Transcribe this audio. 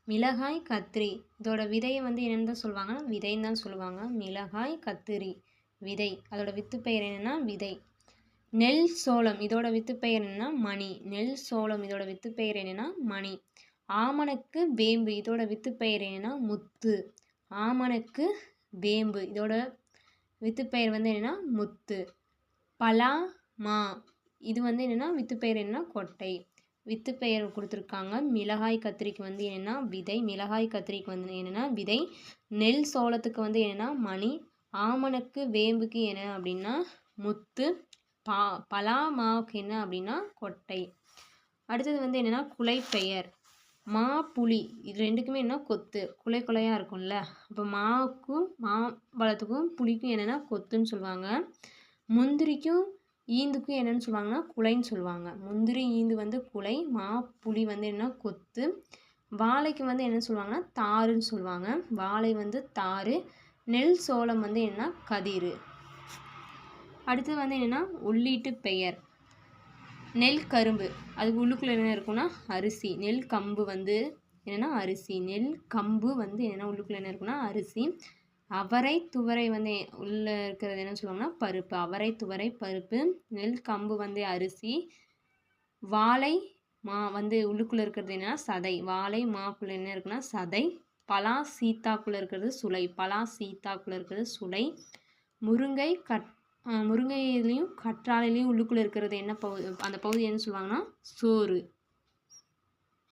மிளகாய் கத்திரி இதோட விதையை வந்து என்னென்னு தான் சொல்லுவாங்க, விதைன்னு தான் சொல்லுவாங்க. மிளகாய் கத்திரி விதை, அதோட வித்து பெயர் என்னென்னா விதை. நெல் சோளம் இதோட வித்து பெயர் என்னென்னா மணி. நெல் சோளம் இதோட வித்து பெயர் என்னென்னா மணி. ஆமணக்கு வேம்பு இதோட வித்து பெயர் என்னென்னா முத்து. ஆமணக்கு வேம்பு இதோட வித்து பெயர் வந்து என்னென்னா முத்து. பலா மா இது வந்து என்னென்னா வித்து பெயர் என்னென்னா கொட்டை. வித்து பெயர் கொடுத்துருக்காங்க. மிளகாய் கத்திரிக்கு வந்து என்னென்னா விதை. மிளகாய் கத்திரிக்கு வந்து என்னென்னா விதை. நெல் சோளத்துக்கு வந்து என்னென்னா மணி. ஆமணக்கு வேம்புக்கு என்ன அப்படின்னா முத்து. பலா மாவுக்கு என்ன அப்படின்னா கொட்டை. அடுத்தது வந்து என்னென்னா குலைப்பெயர். மா புளி இது ரெண்டுக்குமே என்ன கொத்து, குலை குலையாக இருக்கும்ல. அப்போ மாவுக்கும் மாம்பழத்துக்கும் புளிக்கும் என்னென்னா கொத்துன்னு சொல்லுவாங்க. முந்திரிக்கும் ஈந்துக்கும் என்னென்னு சொல்லுவாங்கன்னா குலைன்னு சொல்லுவாங்க. முந்திரி ஈந்து வந்து குலை, மா புளி வந்து என்ன கொத்து. வாழைக்கு வந்து என்னென்னு சொல்லுவாங்கன்னா தாருன்னு சொல்லுவாங்க. வாழை வந்து தாரு. நெல் சோளம் வந்து என்ன கதிர். அடுத்தது வந்து என்னென்னா உள்ளீட்டு பெயர். நெல் கரும்பு அதுக்கு உள்ளுக்குள்ளே என்ன இருக்குன்னா அரிசி. நெல் கம்பு வந்து என்னென்னா அரிசி. நெல் கம்பு வந்து என்னென்னா உள்ளுக்குள்ளே என்ன இருக்குன்னா அரிசி. அவரை துவரை வந்து உள்ளே இருக்கிறது என்ன சொல்லுவாங்கன்னா பருப்பு. அவரை துவரை பருப்பு. நெல் கம்பு வந்து அரிசி. வாழை மா வந்து உள்ளுக்குள்ளே இருக்கிறது என்னென்னா சதை. வாழை மாக்குள்ளே என்ன இருக்குன்னா சதை. பலா சீத்தாக்குள்ளே இருக்கிறது சுளை. பலா சீத்தாக்குள்ளே இருக்கிறது சுளை. முருங்கை முருங்கையிலையும் கற்றாழையிலையும் உள்ளுக்குள்ளே இருக்கிறது என்ன பகுதி, அந்த பகுதி என்ன சொல்லுவாங்கன்னா சோறு.